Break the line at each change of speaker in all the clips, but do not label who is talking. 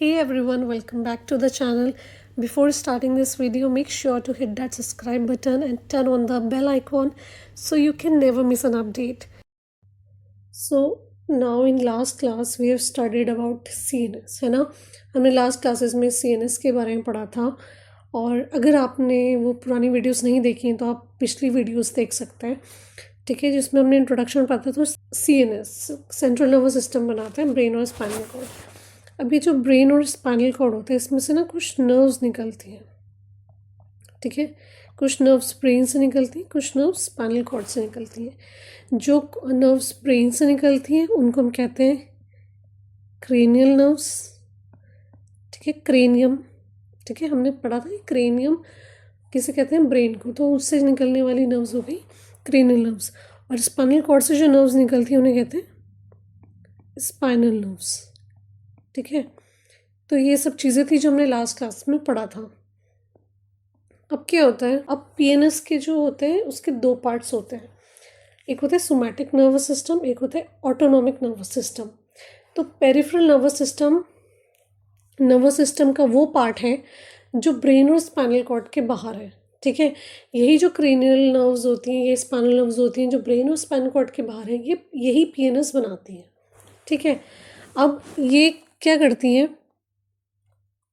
Hey everyone, welcome back to the channel. Before starting this video, make sure to hit that subscribe button and turn on the bell icon so you can never miss an update. So now in last class we have studied about CNS, है ना. हमने last classes में CNS के बारे में पढ़ा था, और अगर आपने वो पुरानी वीडियोस नहीं देखी हैं तो आप पिछली वीडियोस देख सकते हैं, ठीक है, जिसमें हमने इंट्रोडक्शन पढ़ा था. तो CNS सेंट्रल नर्वस सिस्टम बनाता है, ब्रेन और स्पाइनल कॉर्ड. अब ये जो ब्रेन और स्पाइनल कॉर्ड होते हैं, इसमें से ना कुछ नर्व्स निकलती हैं, ठीक है. कुछ नर्व्स ब्रेन से निकलती हैं, कुछ नर्व्स स्पाइनल कॉर्ड से निकलती हैं. जो नर्व्स ब्रेन से निकलती हैं उनको हम कहते हैं क्रेनियल नर्व्स, ठीक है, क्रेनियम, ठीक है. हमने पढ़ा था कि क्रेनियम किसे कहते हैं, ब्रेन को. तो उससे निकलने वाली नर्व्स हो गई क्रेनियल नर्व्स. और स्पाइनल कॉर्ड से जो नर्व्स निकलती हैं उन्हें कहते हैं स्पाइनल नर्व्स, ठीक है. तो ये सब चीज़ें थी जो हमने लास्ट क्लास में पढ़ा था. अब क्या होता है, अब PNS के जो होते हैं उसके दो पार्ट्स होते हैं. एक होता है सोमैटिक नर्वस सिस्टम, एक होता है ऑटोनॉमिक नर्वस सिस्टम. तो पेरिफेरल नर्वस सिस्टम का वो पार्ट है जो ब्रेन और स्पाइनल कॉर्ड के बाहर है, ठीक है. यही जो क्रेनियल नर्व्स होती हैं, ये स्पाइनल नर्व्स होती हैं जो ब्रेन और स्पाइनल कॉर्ड के बाहर है, ये यही PNS बनाती हैं, ठीक है. अब ये क्या करती हैं,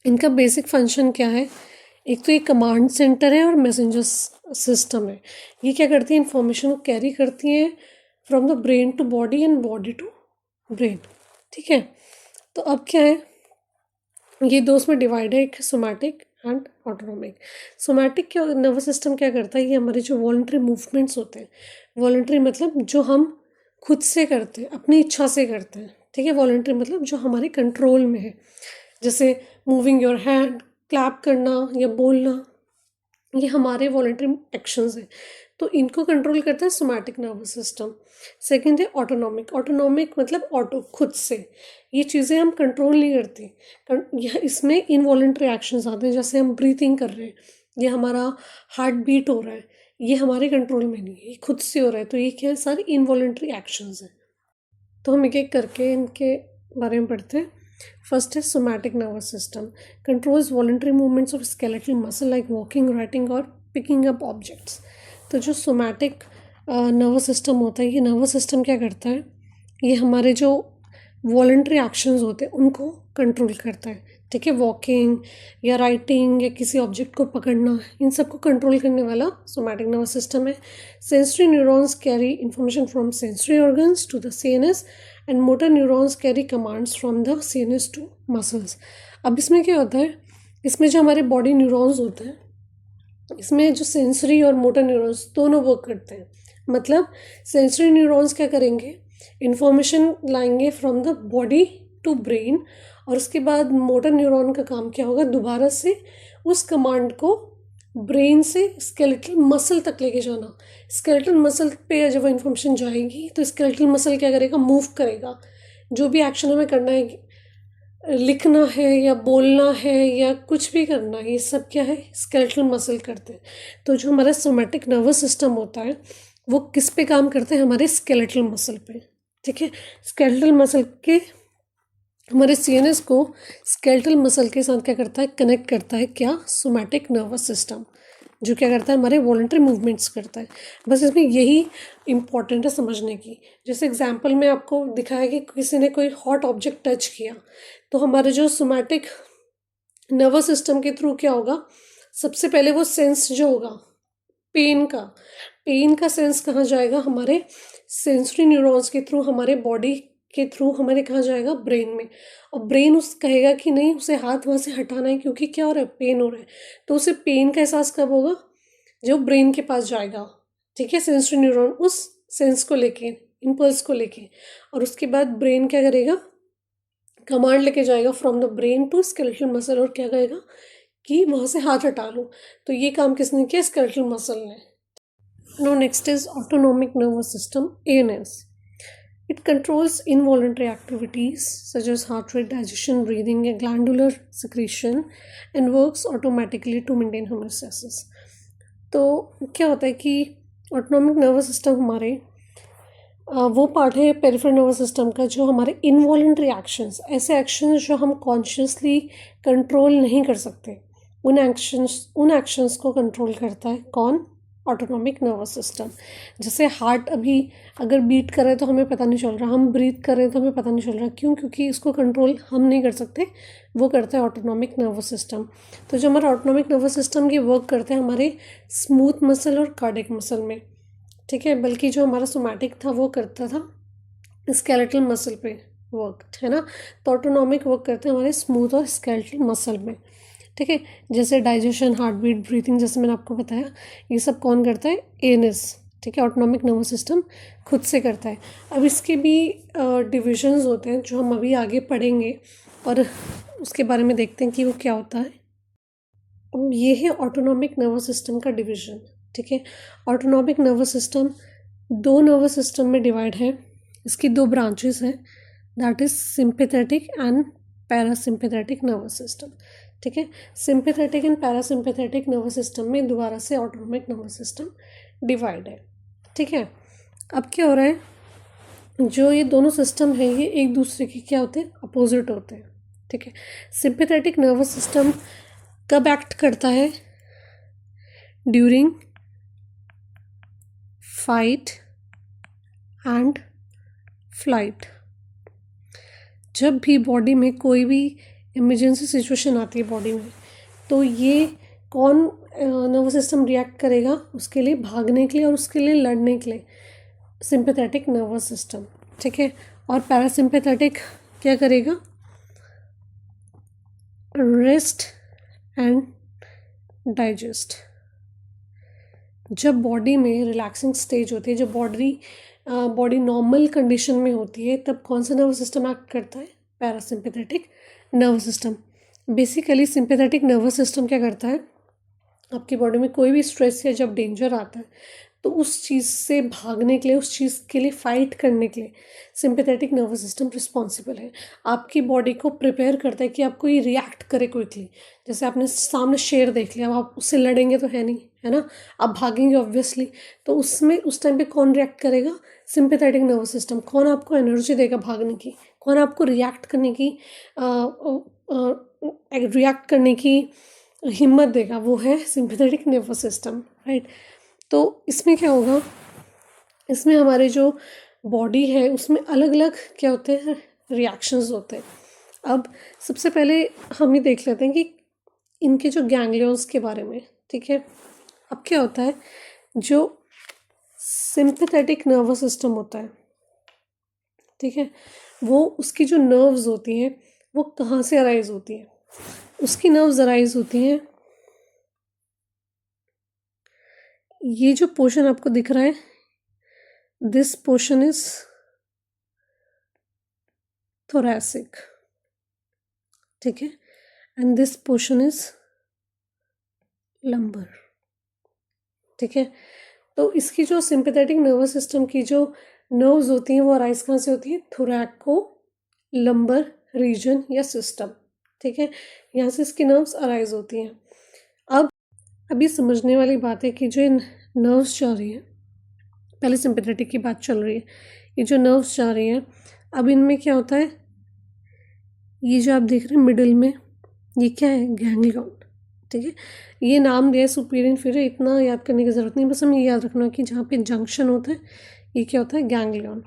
इनका बेसिक फंक्शन क्या है. एक तो ये कमांड सेंटर है और मैसेंजर सिस्टम है. ये क्या करती है, इन्फॉर्मेशन को कैरी करती हैं from the brain to body and body to brain, ठीक है. तो अब क्या है, ये दो उसमें डिवाइड है, एक सोमैटिक एंड ऑटोनॉमिक. सोमैटिक क्या नर्वस सिस्टम क्या करता है, ये हमारे जो वॉलंटरी मूवमेंट्स होते हैं, वॉलंटरी मतलब जो हम खुद से करते हैं, अपनी इच्छा से करते हैं, ठीक है. वॉलंटरी मतलब जो हमारे कंट्रोल में है, जैसे मूविंग योर हैंड, क्लैप करना या बोलना, ये हमारे वॉलंटरी एक्शंस हैं. तो इनको कंट्रोल करता है सोमैटिक नर्वस सिस्टम. सेकंड है ऑटोनॉमिक. ऑटोनॉमिक मतलब ऑटो, खुद से. ये चीज़ें हम कंट्रोल नहीं करते, यह इसमें इनवॉलंटरी एक्शंस आते हैं. जैसे हम ब्रीथिंग कर रहे हैं, ये हमारा हार्ट बीट हो रहा है, ये हमारे कंट्रोल में नहीं है, ये खुद से हो रहा है. तो ये क्या है, सारे इनवॉलंटरी एक्शंस हैं. तो हम एक एक करके इनके बारे में पढ़ते हैं. फर्स्ट है somatic nervous system. Controls voluntary movements of skeletal muscle like walking, writing और पिकिंग अप ऑब्जेक्ट्स. तो जो सोमैटिक नर्वस सिस्टम होता है, ये नर्वस सिस्टम क्या करता है, ये हमारे जो वॉलंटरी एक्शंस होते हैं उनको कंट्रोल करता है, ठीक है. वॉकिंग या राइटिंग या किसी ऑब्जेक्ट को पकड़ना, इन सबको कंट्रोल करने वाला सोमैटिक नर्वस सिस्टम है. Sensory neurons carry information from sensory organs to the CNS and motor neurons carry commands from the CNS to muscles. अब इसमें क्या होता है, इसमें जो हमारे बॉडी न्यूरॉन्स होते हैं, इसमें जो सेंसरी और मोटर न्यूरॉन्स दोनों वर्क करते हैं. मतलब सेंसरी न्यूरॉन्स क्या करेंगे, इन्फॉर्मेशन लाएंगे from the body to brain, और उसके बाद मोटर न्यूरॉन का काम क्या होगा, दोबारा से उस कमांड को ब्रेन से स्केलेटल मसल तक लेके जाना. स्केलेटल मसल पे जब वो इन्फॉर्मेशन जाएगी तो स्केलेटल मसल क्या करेगा, मूव करेगा. जो भी एक्शन हमें करना है, लिखना है या बोलना है या कुछ भी करना है, ये सब क्या है, स्केलेटल मसल करते हैं. तो जो हमारा सोमैटिक नर्वस सिस्टम होता है वो किस पे काम करते हैं, हमारे स्केलेटल मसल पे, ठीक है. स्केलेटल मसल के हमारे CNS को स्केलेटल मसल के साथ क्या करता है, कनेक्ट करता है, क्या, सोमैटिक नर्वस सिस्टम, जो क्या करता है, हमारे वॉलंटरी मूवमेंट्स करता है. बस इसमें यही इम्पॉर्टेंट है समझने की. जैसे एग्जांपल में आपको दिखाया कि किसी ने कोई हॉट ऑब्जेक्ट टच किया, तो हमारे जो सोमैटिक नर्वस सिस्टम के थ्रू क्या होगा, सबसे पहले वो सेंस जो होगा पेन का सेंस कहाँ जाएगा, हमारे सेंसरी न्यूरॉन्स के थ्रू, हमारे बॉडी के थ्रू हमारे कहाँ जाएगा, ब्रेन में. और ब्रेन उस कहेगा कि नहीं, उसे हाथ वहाँ से हटाना है क्योंकि क्या हो रहा है, पेन हो रहा है. तो उसे पेन का एहसास कब होगा, जो ब्रेन के पास जाएगा, ठीक है, सेंसरी न्यूरॉन उस सेंस को लेके, इम्पल्स को लेके. और उसके बाद ब्रेन क्या करेगा, कमांड लेके जाएगा from the brain to skeletal muscle, और क्या कहेगा कि वहाँ से हाथ हटा लो. तो ये काम किसने किया, स्केलेटल मसल ने. Now next is autonomic nervous system, ANS. It controls involuntary activities such as heart rate, digestion, breathing and glandular secretion and works automatically to maintain homeostasis. तो क्या होता है कि ऑटोनॉमिक नर्वस सिस्टम हमारे वो part है peripheral nervous system का जो हमारे इनवॉलेंट्री एक्शंस, ऐसे एक्शंस जो हम कॉन्शियसली कंट्रोल नहीं कर सकते, उन एक्शंस को कंट्रोल करता है कौन? Autonomic nervous system. जैसे हार्ट अभी अगर बीट कर रहा है तो हमें पता नहीं चल रहा, हम ब्रीथ कर रहे हैं तो हमें पता नहीं चल रहा, क्यों? क्योंकि इसको कंट्रोल हम नहीं कर सकते, वो करता है ऑटोनॉमिक नर्वस सिस्टम। तो जो हमारा ऑटोनॉमिक नर्वस सिस्टम की वर्क करते हैं हमारे स्मूथ मसल और कार्डियक मसल में, ठीक है। बल्कि जो हमारा सोमैटिक था वो करता था स्केलेटल मसल पे वर्क, है ना। तो ऑटोनॉमिक वर्क करते हैं हमारे स्मूथ और स्केलेटल मसल में, ठीक है। जैसे डाइजेशन, हार्ट बीट, ब्रीथिंग, जैसे मैंने आपको बताया, ये सब कौन करता है? एएनएस, ठीक है। ऑटोनॉमिक नर्वस सिस्टम खुद से करता है। अब इसके भी डिविजन्स होते हैं जो हम अभी आगे पढ़ेंगे और उसके बारे में देखते हैं कि वो क्या होता है। अब ये है ऑटोनॉमिक नर्वस सिस्टम का डिवीजन, ठीक है। ऑटोनॉमिक नर्वस सिस्टम दो नर्वस सिस्टम में डिवाइड है। इसकी दो ब्रांचेस हैं, that is sympathetic and parasympathetic nervous system, ठीक है। Sympathetic and parasympathetic nervous system में दोबारा से ऑटोनॉमिक नर्वस सिस्टम डिवाइड है, ठीक है। अब क्या हो रहा है, जो ये दोनों सिस्टम है ये एक दूसरे के क्या होते हैं? अपोजिट होते हैं, ठीक है। सिंपैथेटिक नर्वस सिस्टम कब एक्ट करता है? During fight and flight. जब भी बॉडी में कोई भी इमरजेंसी सिचुएशन आती है बॉडी में, तो ये कौन नर्वस सिस्टम रिएक्ट करेगा? उसके लिए भागने के लिए और उसके लिए लड़ने के लिए सिंपैथेटिक नर्वस सिस्टम, ठीक है। और पैरासिम्पैथेटिक क्या करेगा? Rest and digest. जब बॉडी में रिलैक्सिंग स्टेज होती है, जब बॉडी नॉर्मल कंडीशन में होती है, तब कौन सा नर्वस सिस्टम एक्ट करता है? Parasympathetic nervous system. Basically sympathetic nervous system क्या करता है, आपकी बॉडी में कोई भी स्ट्रेस या जब डेंजर आता है तो उस चीज़ से भागने के लिए, उस चीज़ के लिए फाइट करने के लिए सिंपैथेटिक नर्वस सिस्टम रिस्पॉन्सिबल है। आपकी बॉडी को प्रिपेयर करता है कि आपको ये रिएक्ट करे क्विकली। जैसे आपने सामने शेर देख लिया, अब आप उससे लड़ेंगे तो है नहीं, है ना, आप भागेंगे ऑब्वियसली, तो उसमें उस टाइम पे कौन रिएक्ट करेगा? Sympathetic nervous system. कौन आपको एनर्जी देगा भागने की, कौन आपको रिएक्ट करने की हिम्मत देगा? वो है सिंपैथेटिक नर्वस सिस्टम, राइट। तो इसमें क्या होगा, इसमें हमारे जो बॉडी है उसमें अलग अलग क्या होते हैं? रिएक्शंस होते हैं। अब सबसे पहले हम ये देख लेते हैं कि इनके जो गैंग्लियंस के बारे में, ठीक है। अब क्या होता है, जो सिंपैथेटिक नर्वस सिस्टम होता है, ठीक है, वो उसकी जो नर्व्स होती हैं वो कहाँ से अराइज होती हैं? उसकी नर्व्स अराइज होती हैं, ये जो पोर्शन आपको दिख रहा है, दिस पोर्शन इज thoracic, ठीक है, and this portion is lumbar, ठीक है। तो इसकी जो सिंपैथेटिक नर्वस सिस्टम की जो नर्व्स होती हैं वो अराइज कहाँ से होती है? थोरैको लंबर रीजन या सिस्टम, ठीक है, यहाँ से इसकी नर्व्स अराइज होती हैं। अब अभी समझने वाली बात है कि जो इन नर्व्स जा रही हैं, पहले सिंपैथेटिक की बात चल रही है, ये जो नर्व्स जा रही हैं, अब इनमें क्या होता है, ये जो आप देख रहे हैं मिडिल में, ये क्या है? गैंग्लियन, ठीक है। ये नाम दिया है सुपीरियर इन्फीरियर, इतना याद करने की ज़रूरत नहीं, बस हमें ये याद रखना कि जहाँ पे जंक्शन होता है ये क्या होता है? गैंग्लियन,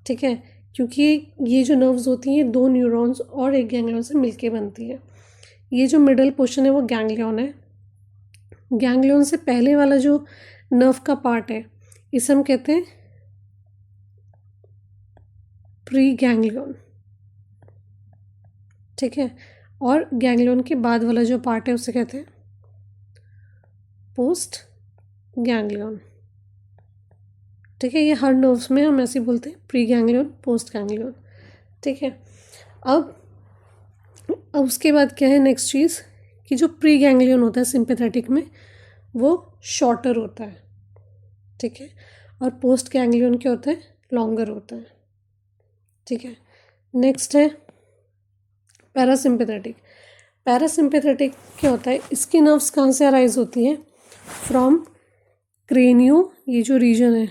ठीक है। क्योंकि ये जो नर्व्स होती हैं ये दो न्यूरॉन्स और एक गैंग्लियन से मिलके बनती है। ये जो मिडल पोर्शन है वो गैंग्लियन है। गैंग्लियन से पहले वाला जो नर्व का पार्ट है इसे हम कहते हैं प्री गैंग्लियन, ठीक है। और गैंग्लियन के बाद वाला जो पार्ट है उसे कहते हैं पोस्ट गैंग्लियन, ठीक है। ये हर नर्व्स में हम ऐसे बोलते हैं, प्री गैंग्लियन, पोस्ट गैंग्लियन, ठीक है। अब उसके बाद क्या है नेक्स्ट चीज़, कि जो प्री गैंग्लियन होता है सिंपैथेटिक में वो शॉर्टर होता है, ठीक है। और पोस्ट गैंग्लियन क्या होता है? लॉन्गर होता है, ठीक है। नेक्स्ट है पैरासिम्पैथेटिक। पैरासिम्पैथेटिक क्या होता है, इसकी नर्व्स कहाँ से अराइज होती हैं? फ्रॉम क्रेनियो, ये जो रीजन है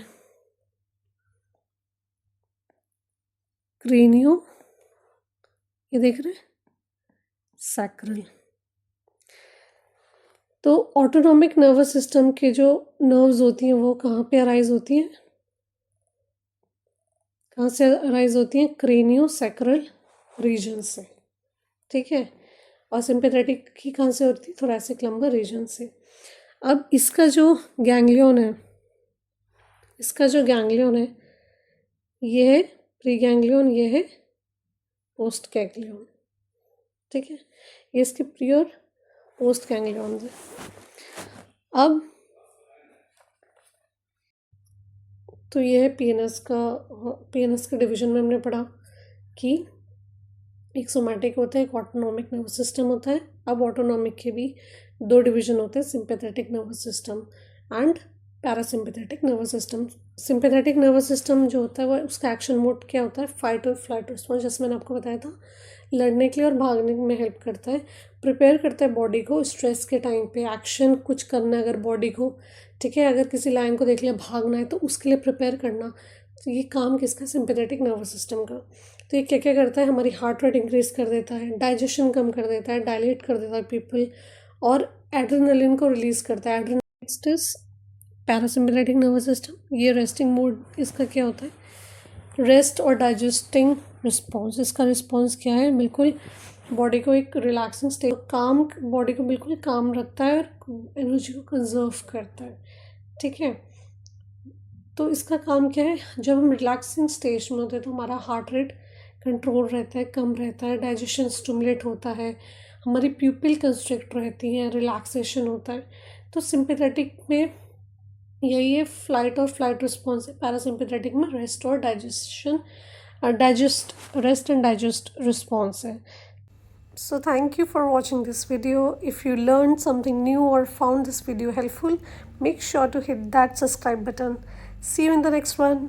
क्रेनियो, ये देख रहे हैं, सैक्रल। तो ऑटोनॉमिक नर्वस सिस्टम के जो नर्व्स होती हैं वो कहाँ पे अराइज होती हैं, कहाँ से अराइज होती हैं, क्रेनियो सैक्रल रीजन से, ठीक है। और सिंपैथेटिक की कहाँ से होती है, थोरैसिक लंबर रीजन से। अब इसका जो गैंग्लियन है, ये है प्री गैंग्लियन, ये है पोस्ट गैंग्लियन, ठीक है। ये इसके प्री और पोस्ट गैंग्लियन है। अब तो ये है पीएनएस का डिवीजन में हमने पढ़ा कि एक सोमैटिक होता है, एक ऑटोनॉमिक नर्वस सिस्टम होता है। अब ऑटोनॉमिक के भी दो डिवीजन होते हैं, sympathetic nervous system and parasympathetic nervous system. Sympathetic nervous system जो होता है वो उसका एक्शन मोड क्या होता है, फाइट और फ्लाइट रिस्पॉन्स, जैसे मैंने आपको बताया था, लड़ने के लिए और भागने में हेल्प करता है, प्रिपेयर करता है बॉडी को स्ट्रेस के टाइम पे, एक्शन कुछ करना है अगर बॉडी को, ठीक है, अगर किसी लायन को देख लिया भागना है तो उसके लिए प्रिपेयर करना। तो ये काम किसका, सिंपैथेटिक नर्वस सिस्टम का। तो ये क्या क्या करता है, हमारी हार्ट रेट इंक्रीज कर देता है, डाइजेशन कम कर देता है, डायलेट कर देता है पीपल, और एड्रेनलिन को रिलीज करता है। Next is parasympathetic nervous system. ये रेस्टिंग मोड इसका क्या होता है, रेस्ट और डाइजेस्टिंग रिस्पॉन्स। इसका रिस्पॉन्स क्या है, बिल्कुल बॉडी को एक रिलैक्सिंग स्टेट, काम बॉडी को बिल्कुल काम रखता है और एनर्जी को कंजर्व करता है, ठीक है। तो इसका काम क्या है, जब हम रिलैक्सिंग स्टेज में होते हैं तो हमारा हार्ट रेट कंट्रोल रहता है, कम रहता है, डाइजेशन स्टिमुलेट होता है, हमारी प्यूपिल कंस्ट्रिक्ट रहती हैं, रिलैक्सेशन होता है। तो सिंपैथेटिक में यही है, फ्लाइट रिस्पॉन्स है। पैरासिम्पैथेटिक में रेस्ट और रेस्ट एंड डाइजेस्ट रिस्पॉन्स है। So thank you for watching this video. If you learned something new or found this video helpful, make sure to hit that subscribe button. See you in the next one.